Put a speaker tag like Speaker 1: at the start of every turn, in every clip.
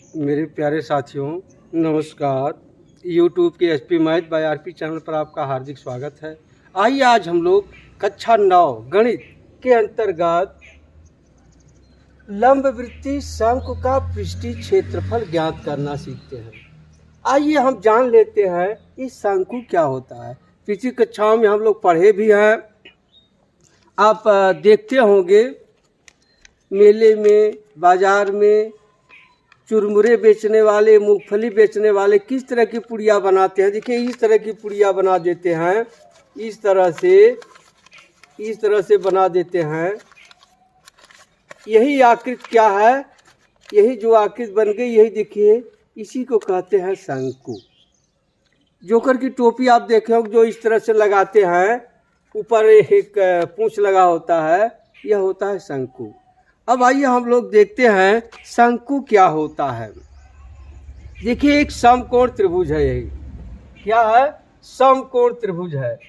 Speaker 1: मेरे प्यारे साथियों, नमस्कार। यूट्यूब के SP math by RP channel पर आपका हार्दिक स्वागत है। आइए आज हम लोग कक्षा 9 गणित के अंतर्गत लंबवृत्तीय शंकु का पृष्ठीय क्षेत्रफल ज्ञात करना सीखते हैं। आइए हम जान लेते हैं इस शंकु क्या होता है। पिछली कक्षाओं में हम लोग पढ़े भी हैं, आप देखते होंगे। मेले में, बाजार में चुरमुरे बेचने वाले, मूंगफली बेचने वाले किस तरह की पुड़िया बनाते हैं। देखिए, इस तरह की पुड़िया बना देते हैं, इस तरह से बना देते हैं। यही आकृति क्या है, यही जो आकृति बन गई, यही देखिए, इसी को कहते हैं शंकु। जोकर की टोपी आप देखे हो, जो इस तरह से लगाते हैं, ऊपर एक पूंछ लगा होता है, यह होता है शंकु। अब आइए हम लोग देखते हैं शंकु क्या होता है। देखिए, एक समकोण त्रिभुज है। यही क्या है, समकोण त्रिभुज है।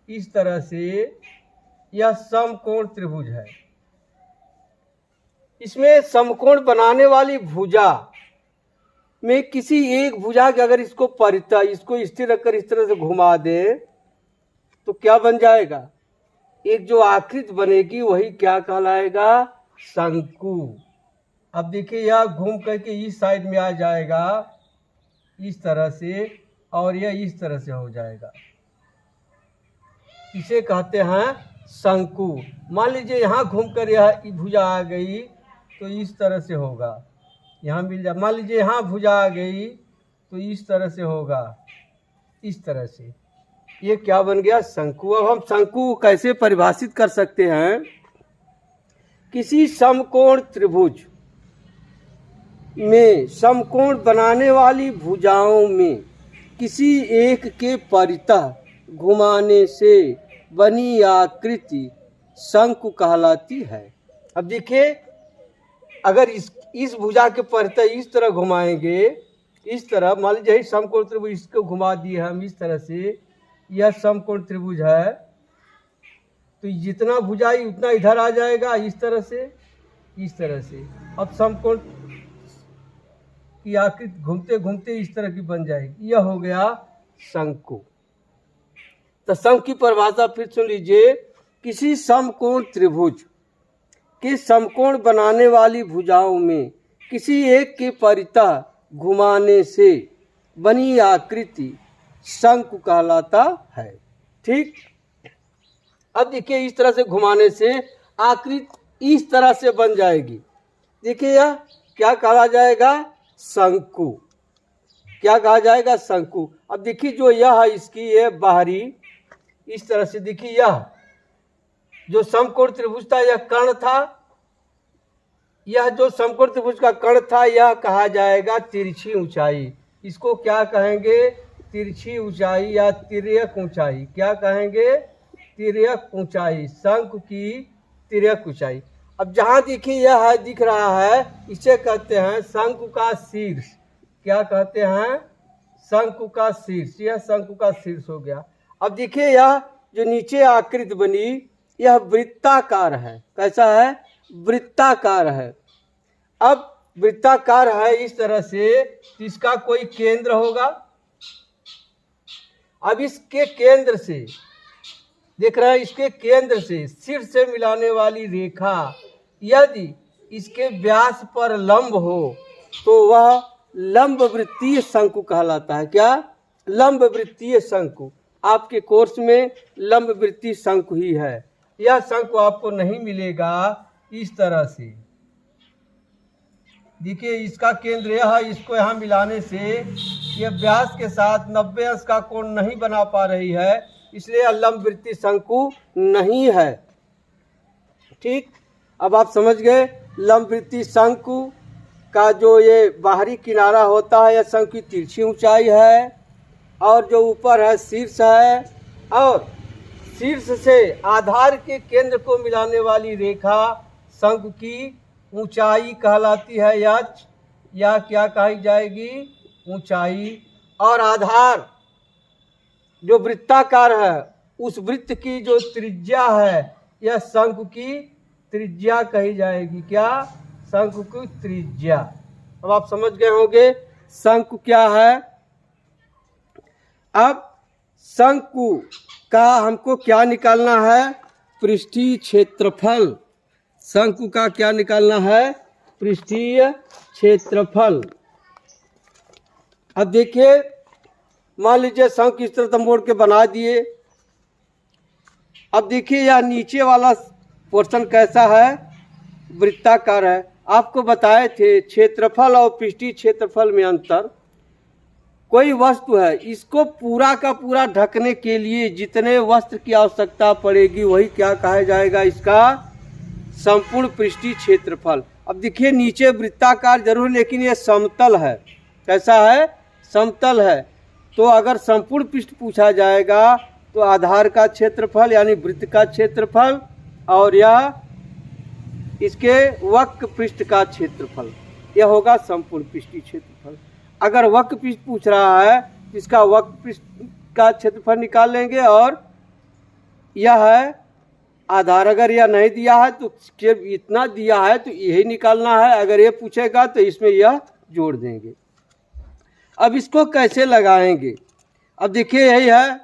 Speaker 1: इस तरह से यह समकोण त्रिभुज है। इसमें समकोण बनाने वाली भुजा में किसी एक भुजा के अगर इसको परितः, इसको स्थिर रखकर इस तरह से घुमा दे तो क्या बन जाएगा, एक जो आकृति बनेगी वही क्या कहलाएगा, शंकु। अब देखिए, यह घूम करके इस साइड में आ जाएगा इस तरह से, और यह इस तरह से हो जाएगा। इसे कहते हैं शंकु। मान लीजिए यहाँ घूमकर यह भुजा आ गई तो इस तरह से होगा, यहाँ मिल जाए। मान लीजिए यहाँ भुजा आ गई तो इस तरह से होगा, इस तरह से। ये क्या बन गया, शंकु। अब हम शंकु कैसे परिभाषित कर सकते हैं। किसी समकोण त्रिभुज में समकोण बनाने वाली भुजाओं में किसी एक के परितः घुमाने से बनी आकृति शंकु कहलाती है। अब देखिए, अगर इस भुजा के परितः इस तरह घुमाएंगे, इस तरह, मान लीजिए समकोण त्रिभुज, इसको घुमा दिए हम इस तरह से, यह समकोण त्रिभुज है, तो जितना भुजाई उतना इधर आ जाएगा, इस तरह से, इस तरह से। अब समकोण की आकृति घूमते घूमते इस तरह की बन जाएगी। यह हो गया शंकु। तो शंकु की परिभाषा फिर सुन लीजिए। किसी समकोण त्रिभुज के समकोण बनाने वाली भुजाओं में किसी एक के परितः घुमाने से बनी आकृति शंकु कहलाता है। ठीक। अब देखिए, इस तरह से घुमाने से आकृति इस तरह से बन जाएगी। देखिए, यह क्या कहा जाएगा, शंकु। क्या कहा जाएगा, शंकु। अब देखिए, जो यह है इसकी ये बाहरी, इस तरह से देखिए, यह जो समकोण त्रिभुज था यह कर्ण था। यह जो समकोण त्रिभुज का कर्ण था यह कहा जाएगा तिरछी ऊंचाई। इसको क्या कहेंगे, तिरछी ऊंचाई या तिर्यक ऊंचाई। क्या कहेंगे, तिर्यक ऊंचाई, शंकु की तिर्यक ऊंचाई। अब जहां देखिए यह है, दिख रहा है, इसे कहते हैं शंकु का शीर्ष। क्या कहते हैं, शंकु का शीर्ष। यह शंकु का शीर्ष हो गया। अब देखिए, यह जो नीचे आकृति बनी यह वृत्ताकार है। कैसा है, वृत्ताकार है। अब वृत्ताकार है इस तरह से, इसका कोई केंद्र होगा। अब इसके केंद्र से, देख रहे हैं, इसके केंद्र से शीर्ष से मिलाने वाली रेखा यदि इसके व्यास पर लंब हो तो वह लंबवृत्तीय शंकु कहलाता है। क्या, लंबवृत्तीय शंकु। आपके कोर्स में लंबवृत्तीय शंकु ही है। यह शंकु आपको नहीं मिलेगा इस तरह से। देखिए, इसका केंद्र यह है, इसको यहाँ मिलाने से यह व्यास के साथ 90 अंश का कोण नहीं बना पा रही है, इसलिए लंबवृत्तीय शंकु नहीं है। ठीक। अब आप समझ गए, लंबवृत्तीय शंकु का जो ये बाहरी किनारा होता है, यह शंकु की तिरछी ऊंचाई है, और जो ऊपर है शीर्ष है, और शीर्ष से आधार के केंद्र को मिलाने वाली रेखा शंकु की ऊंचाई कहलाती है। या क्या कही जाएगी, ऊंचाई। और आधार जो वृत्ताकार है, उस वृत्त की जो त्रिज्या है यह शंकु की त्रिज्या कही जाएगी। क्या, शंकु की त्रिज्या। अब आप समझ गए होंगे शंकु क्या है। अब शंकु का हमको क्या निकालना है, पृष्ठीय क्षेत्रफल। शंकु का क्या निकालना है, पृष्ठीय क्षेत्रफल। अब देखिए, मान लीजिए शंकु इस तरह मोड़ के बना दिए। अब देखिए यह नीचे वाला पोर्शन कैसा है, वृत्ताकार है। आपको बताए थे क्षेत्रफल और पृष्ठीय क्षेत्रफल में अंतर। कोई वस्तु है, इसको पूरा का पूरा ढकने के लिए जितने वस्त्र की आवश्यकता पड़ेगी वही क्या कहा जाएगा, इसका संपूर्ण पृष्ठीय क्षेत्रफल। अब देखिए नीचे वृत्ताकार जरूर, लेकिन ये समतल है। कैसा है, समतल है। तो अगर संपूर्ण पृष्ठ पूछा जाएगा तो आधार का क्षेत्रफल यानी वृत्त का क्षेत्रफल और यह इसके वक्र पृष्ठ का क्षेत्रफल, यह होगा संपूर्ण पृष्ठीय क्षेत्रफल। अगर वक्र पृष्ठ पूछ रहा है, इसका वक्र पृष्ठ का क्षेत्रफल निकाल लेंगे। और यह है आधार, अगर यह नहीं दिया है तो इतना दिया है तो यही निकालना है। अगर ये पूछेगा तो इसमें यह जोड़ देंगे। अब इसको कैसे लगाएंगे, अब देखिए यही है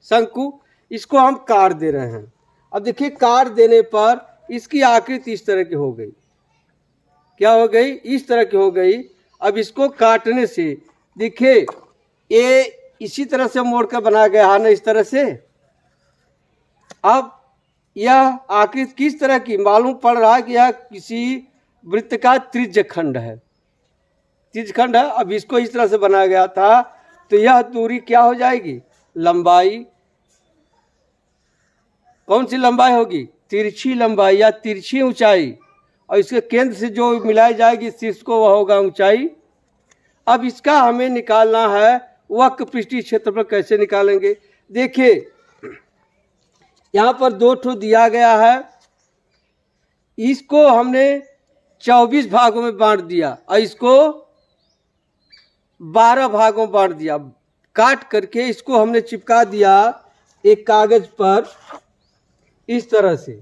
Speaker 1: शंकु, इसको हम काट दे रहे हैं। अब देखिए काट देने पर इसकी आकृति इस तरह की हो गई। क्या हो गई, इस तरह की हो गई। अब इसको काटने से देखिए ये इसी तरह से मोड़ कर बना गया है ना, इस तरह से। अब यह आकृति किस तरह की मालूम पड़ रहा है कि यह किसी वृत्त का त्रिज्य खंड है, त्रिज्य खंड है। अब इसको इस तरह से बनाया गया था तो यह दूरी क्या हो जाएगी, लंबाई। कौन सी लंबाई होगी, तिरछी लंबाई या तिरछी ऊंचाई। और इसके केंद्र से जो मिलाई जाएगी शीर्ष को वह होगा ऊंचाई। अब इसका हमें निकालना है वक्र पृष्ठीय क्षेत्रफल। कैसे निकालेंगे, देखिए यहाँ पर 2 ठो दिया गया है। इसको हमने 24 भागों में बांट दिया और इसको 12 भागों में बांट दिया। काट करके इसको हमने चिपका दिया एक कागज पर इस तरह से।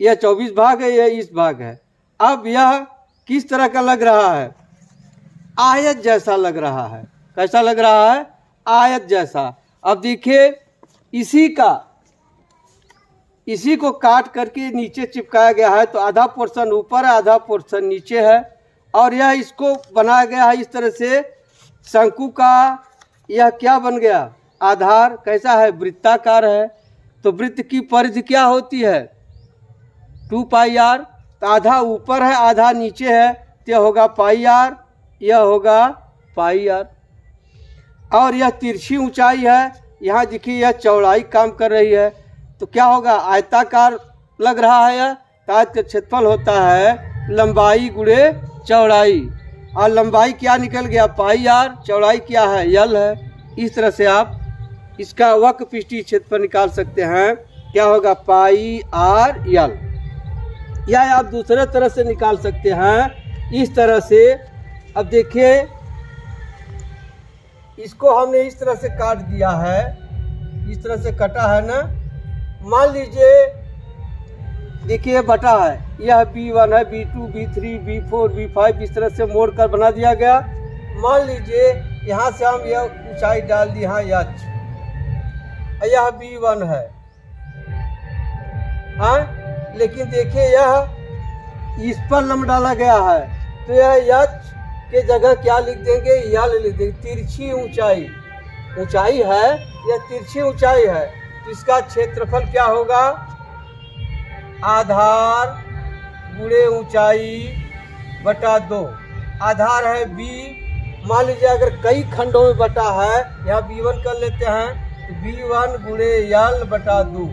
Speaker 1: यह 24 भाग है, यह इस भाग है। अब यह किस तरह का लग रहा है, आयत जैसा लग रहा है। कैसा लग रहा है, आयत जैसा। अब देखिए इसी को काट करके नीचे चिपकाया गया है तो आधा पोर्शन ऊपर है, आधा पोर्शन नीचे है। और यह इसको बनाया गया है इस तरह से। शंकु का यह क्या बन गया, आधार कैसा है, वृत्ताकार है। तो वृत्त की परिधि क्या होती है, 2πr। तो आधा ऊपर है आधा नीचे है तो यह होगा πr, यह होगा πr। और यह तिरछी ऊंचाई है, यहाँ देखिए यह चौड़ाई काम कर रही है तो क्या होगा, आयताकार लग रहा है। यह आयत का क्षेत्रफल होता है लंबाई गुणे चौड़ाई। और लंबाई क्या निकल गया, πr। चौड़ाई क्या है, l है। इस तरह से आप इसका वक्र पृष्ठीय क्षेत्रफल निकाल सकते हैं। क्या होगा, πr/l। या आप दूसरे तरह से निकाल सकते हैं इस तरह से। अब देखिए इसको हमने इस तरह से काट दिया है, इस तरह से कटा है ना। मान लीजिए देखिए बटा है, यह B1 है, B2, B3, B4, B5 इस तरह से मोड़ कर बना दिया गया। मान लीजिए यहाँ से हम यह ऊंचाई डाल दी, यहाँ h, यह B1 है। हाँ, लेकिन देखिए यह इस पर लंब डाला गया है तो यह h के जगह क्या लिख देंगे, l लिख देंगे। तिरछी ऊंचाई, ऊंचाई है, यह तिरछी ऊंचाई है। इसका क्षेत्रफल क्या होगा, आधार गुणे ऊंचाई बटा 2। आधार है b। मान लीजिए अगर कई खंडों में बटा है, यहाँ B1 कर लेते हैं तो B1 गुणे l बटा 2।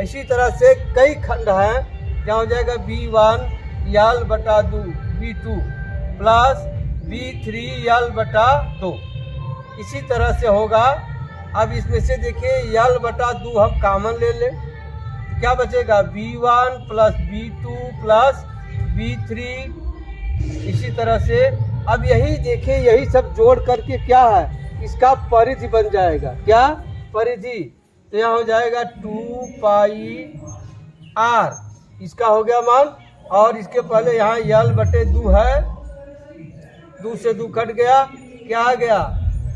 Speaker 1: इसी तरह से कई खंड हैं, क्या हो जाएगा, B1 l बटा 2, B2 प्लस B3 l बटा 2। इसी तरह से होगा। अब इसमें से देखिए l बटा 2 हम कॉमन ले लें तो क्या बचेगा, B1 plus B2 plus B3। इसी तरह से अब यही देखिए यही सब जोड़ करके क्या है, इसका परिधि बन जाएगा। क्या परिधि, तो यहाँ हो जाएगा 2πr, इसका हो गया मान। और इसके पहले यहाँ l बटे 2 है 2 से 2 कट गया, क्या आ गया?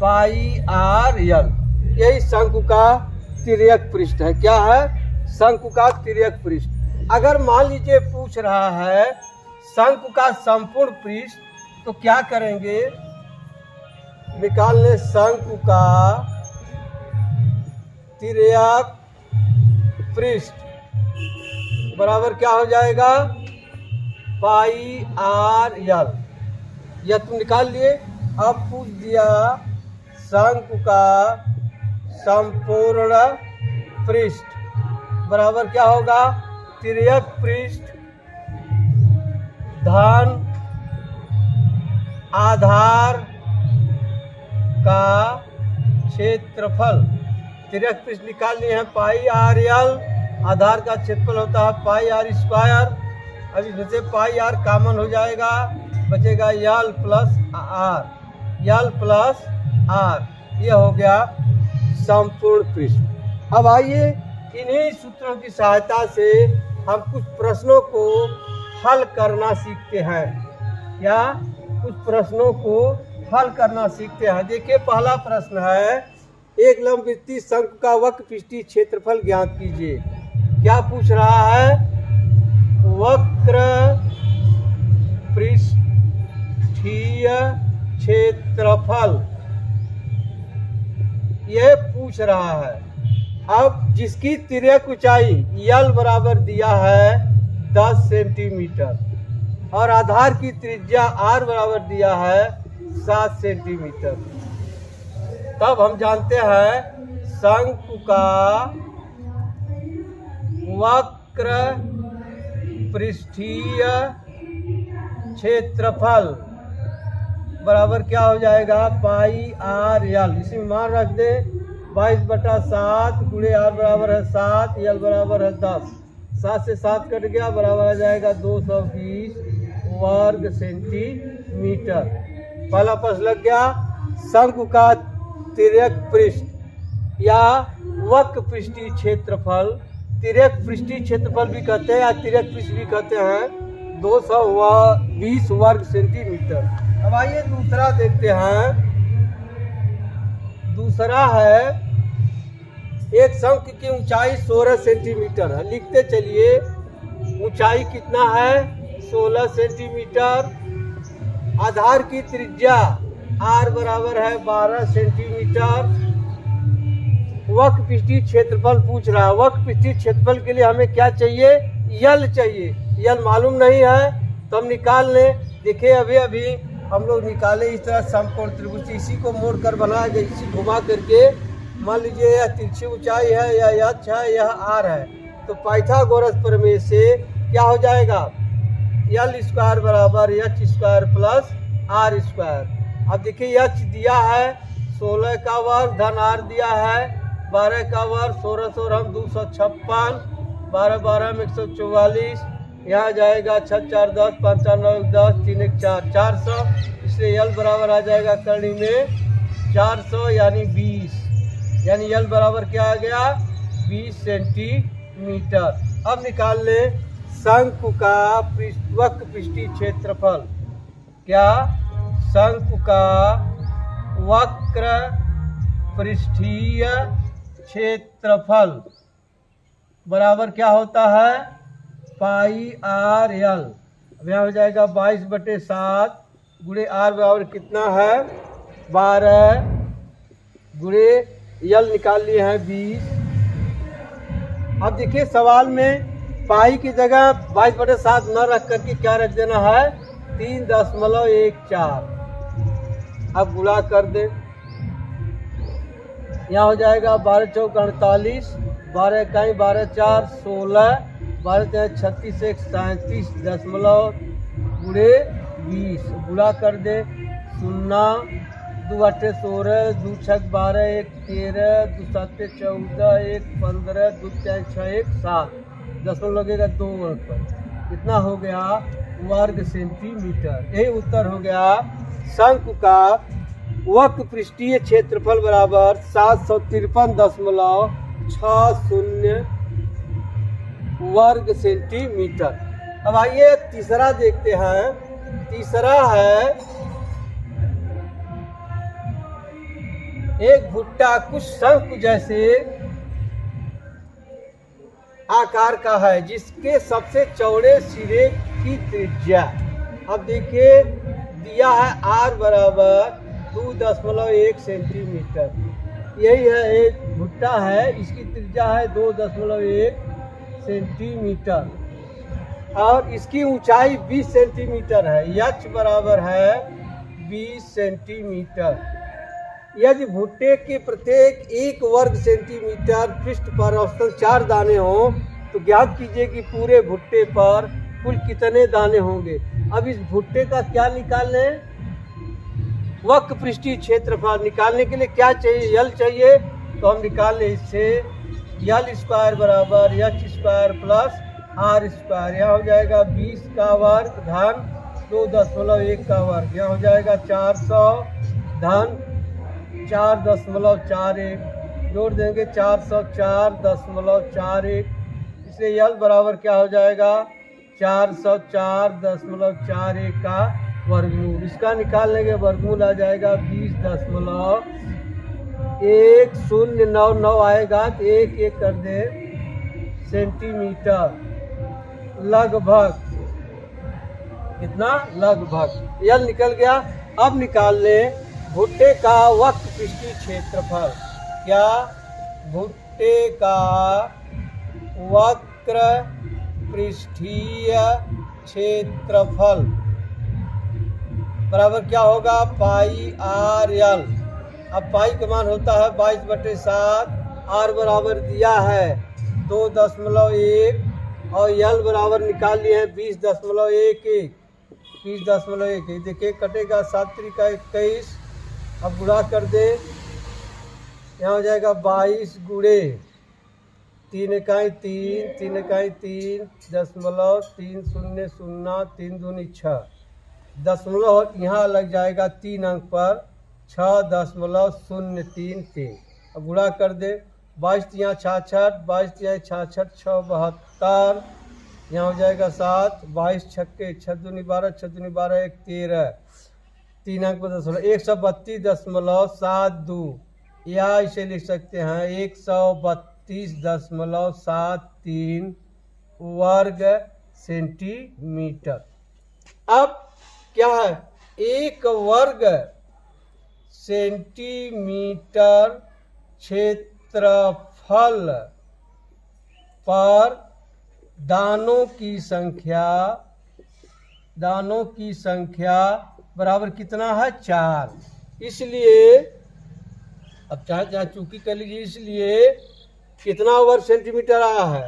Speaker 1: पाई आर यल। यही शंकु का तिर्यक पृष्ठ है। क्या है? शंकु का तिर्यक पृष्ठ। अगर मान लीजिए पूछ रहा है शंकु का संपूर्ण पृष्ठ, तो क्या करेंगे? निकाल ले शंकु का तिर्यक पृष्ठ बराबर क्या हो जाएगा? पाई आर यल। यह तुम निकाल लिए। अब पूछ दिया शंकु का संपूर्ण पृष्ठ बराबर क्या होगा? तिर्यक पृष्ठ धन आधार का क्षेत्रफल। तिर्यक पृष्ठ निकाल लिए हैं पाई आर यल। आधार का क्षेत्रफल होता है पाई आर स्क्वायर। अब इसमें से पाई आर कॉमन हो जाएगा, बचेगा L plus R. L plus R, ये हो गया संपूर्ण पृष्ठ। अब आइए इन्हीं सूत्रों की सहायता से हम कुछ प्रश्नों को हल करना सीखते हैं। या कुछ प्रश्नों को हल करना सीखते हैं। देखिए पहला प्रश्न है, एक लंबवृत्तीय शंकु का वक्र पृष्ठीय क्षेत्रफल ज्ञात कीजिए। क्या पूछ रहा है? वक्र पृष्ठीय क्षेत्रफल यह पूछ रहा है। अब जिसकी तिर्यक ऊंचाई यल बराबर दिया है 10 सेंटीमीटर और आधार की त्रिज्या आर बराबर दिया है 7 सेंटीमीटर, तब हम जानते हैं शंकु का वक्र पृष्ठीय क्षेत्रफल बराबर क्या हो जाएगा? पाई आर यल। इसी में मान रख दे 22/7 गुणे आर बराबर है 7, यल बराबर है 10। 7 से 7 कट गया, बराबर आ जाएगा 220 वर्ग सेंटीमीटर। पहला प्रश्न लग गया। शंकु का तिर्यक पृष्ठ या वक्र पृष्ठीय क्षेत्रफल, तिर्यक पृष्ठीय क्षेत्रफल भी कहते हैं या तिर्यक पृष्ठ भी कहते हैं, 220 वर्ग सेंटीमीटर। अब आइए दूसरा देखते हैं। दूसरा है, एक शंकु की ऊंचाई 16 सेंटीमीटर है। लिखते चलिए, ऊंचाई कितना है? 16 सेंटीमीटर। आधार की त्रिज्या आर बराबर है 12 सेंटीमीटर। वक्र पृष्ठीय क्षेत्रफल पूछ रहा है। वक्र पृष्ठीय क्षेत्रफल के लिए हमें क्या चाहिए? यल चाहिए। यल मालूम नहीं है तो हम निकाल लें। देखिए अभी हम लोग निकाले इस तरह समकोण त्रिभुज, इसी को मोड़ कर बनाया गया, इसी घुमा करके। मान लीजिए यह तिरछी ऊंचाई है, यह एच है, यह आर है, तो पाइथागोरस प्रमेय से क्या हो जाएगा? यल स्क्वायर बराबर H square plus R square. अब देखिए एच दिया है 16 का वर्ग धन आर दिया है 12 का वर्ग, 16 16 हम 256, 12 12 में 144, यहाँ जाएगा 6 4 10, 5 4 9 10, 3 1 4, 400। इसलिए यल बराबर आ जाएगा करनी में 400 यानी 20, यानी यल बराबर क्या आ गया? 20 सेंटीमीटर। अब निकाल ले शंकु का वक्र पृष्ठीय क्षेत्रफल। क्या? शंकु का वक्र पृष्ठीय क्षेत्रफल बराबर क्या होता है? पाई आर यल। अब यहाँ हो जाएगा 22/7 गुणे आर बराबर कितना है? 12 गुणे यल निकाल लिए हैं 20। अब देखिए सवाल में पाई की जगह 22/7 न रख करके क्या रख देना है? 3.14। अब गुणा कर दे, यहाँ हो जाएगा 12 चौक 48, 12 इकाई 12 4 16, 12 36 1 37 गुणे 20। गुणा कर दे, 0 2 8 16, 2 6 12, 1 13, 2 7 14, 1 15, 2 4 6 1 7, 10 लगेगा 2 वर्ग पर। कितना हो गया? वर्ग सेंटीमीटर। यही उत्तर हो गया। शंकु का वक्र पृष्ठीय क्षेत्रफल बराबर 753.60 वर्ग सेंटीमीटर। अब आइए तीसरा देखते हैं। तीसरा है एक भुट्टा कुछ शंख जैसे आकार का है जिसके सबसे चौड़े सिरे की त्रिज्या, अब देखिए दिया है r बराबर 2.1 सेंटीमीटर। यही है एक भुट्टा है, इसकी त्रिज्या है 2.1 सेंटीमीटर और इसकी ऊंचाई 20 सेंटीमीटर है। h बराबर है 20 सेंटीमीटर। यदि भुट्टे के प्रत्येक 1 वर्ग सेंटीमीटर पृष्ठ पर औसतन 4 दाने हों तो ज्ञात कीजिए कि पूरे भुट्टे पर कुल कितने दाने होंगे। अब इस भुट्टे का क्या निकालने, वक्र पृष्ठीय क्षेत्रफल निकालने के लिए क्या चाहिए, यल चाहिए, तो हम निकाल लें इससे यल स्क्वायर बराबर H square plus R square. यहाँ हो जाएगा 20 का वर्ग धन 2.1 का वर्ग, यहाँ हो जाएगा 400 धन 4.41, जोड़ देंगे 404.41, इसलिए यल बराबर क्या हो जाएगा 404.41 का वर्गमूल। इसका निकाल लेंगे, वर्गमूल आ जाएगा 20.1099 आएगा तो 1 कर दे सेंटीमीटर, लगभग कितना, लगभग यल निकल गया। अब निकाल लें भुट्टे का वक्र पृष्ठीय क्षेत्रफल। क्या, भुट्टे का वक्र पृष्ठीय क्षेत्रफल बराबर क्या होगा, पाई आर यल। अब पाई का मान होता है 22/7, आर बराबर दिया है 2.1 और यल बराबर निकाल लिए हैं 20.11। 20.11 देखिए कटेगा 7 का 21, अब गुणा कर दे, यहाँ हो जाएगा 22 गुणे 3 इकाई 3, 3 इकाई 3, 0.3003, 3 दूनी 6, दशमलव यहाँ लग जाएगा 3 अंक पर 6.033। अब गुणा कर दे, 22 यहाँ 66, 22 यहाँ 66, 6 72, यहाँ हो जाएगा 7, 22 छक्के 6 दूनी 12, 6 दूनी 12, 1 13, 3 अंक पर 132.72, या इसे लिख सकते हैं 132.73 वर्ग सेंटीमीटर। अब क्या है, 1 वर्ग सेंटीमीटर क्षेत्रफल पर दानों की संख्या बराबर कितना है, 4। इसलिए अब चाहे चूकी कर लीजिए, इसलिए कितना वर्ग सेंटीमीटर आया है,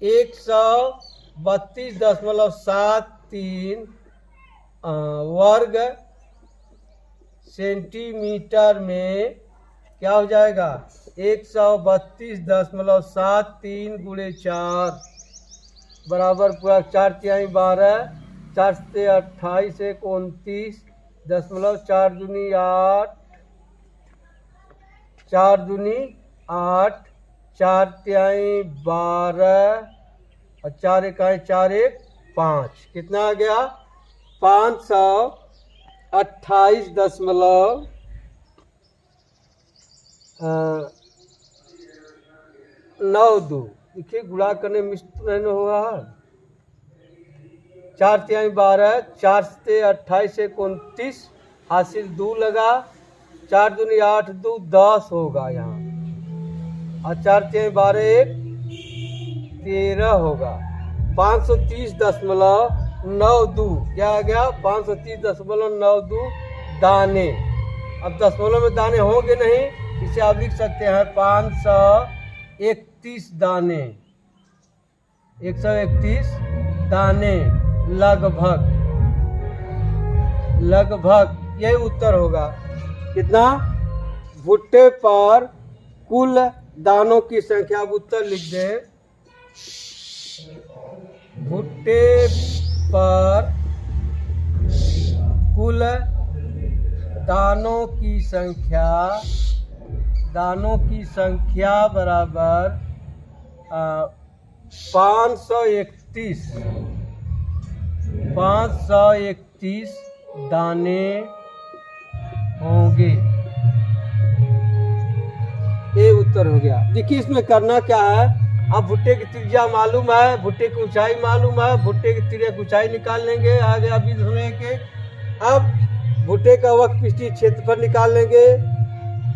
Speaker 1: 132.73 वर्ग सेंटीमीटर में क्या हो जाएगा, 132.73 गुणे 4 बराबर पूरा 4 तिहाई 12, 4 से 28, 29.4 दूनी 8, 4 दूनी 8, 4 तिहाई 12 और 4 इकाई 4 1 5, कितना आ गया 528.92। देखिए गुणा करने में नहीं होगा, 4 तिहाई 12, 4 से 28 29, हासिल 2 लगा, 4 दूनी 8, 2 10 होगा यहाँ, और 4 तिहाई 12 1 13 होगा। 530.92 क्या आ गया, 530.92 दाने। अब दशमलव में दाने होंगे नहीं, इसे आप लिख सकते हैं 531 दाने, 131 दाने, लगभग यही उत्तर होगा। कितना, भुट्टे पर कुल दानों की संख्या, अब उत्तर लिख दें, भुट्टे पर कुल दानों की संख्या बराबर 531 दाने होंगे। उत्तर हो गया। देखिए इसमें करना क्या है, अब भुट्टे की त्रिज्या मालूम है, भुट्टे की ऊंचाई मालूम है, भुट्टे की त्रिज्या की ऊंचाई निकाल लेंगे आगे अभी होने के। अब भुट्टे का वक्र पृष्ठीय क्षेत्रफल निकाल लेंगे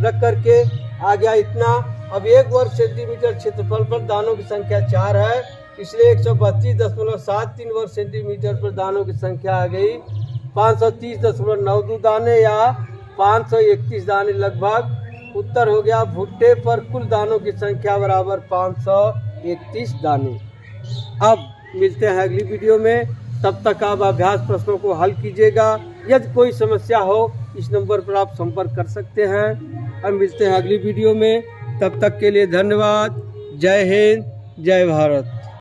Speaker 1: रख करके, आ गया इतना। अब 1 वर्ग सेंटीमीटर क्षेत्रफल पर दानों की संख्या 4 है, इसलिए 132.73 वर्ग सेंटीमीटर पर दानों की संख्या आ गई 530.92 दाने या 531 दाने लगभग। उत्तर हो गया भुट्टे पर कुल दानों की संख्या बराबर 531 दाने। अब मिलते हैं अगली वीडियो में, तब तक आप अभ्यास प्रश्नों को हल कीजिएगा। यदि कोई समस्या हो इस नंबर पर आप संपर्क कर सकते हैं। अब मिलते हैं अगली वीडियो में, तब तक के लिए धन्यवाद। जय हिंद, जय भारत।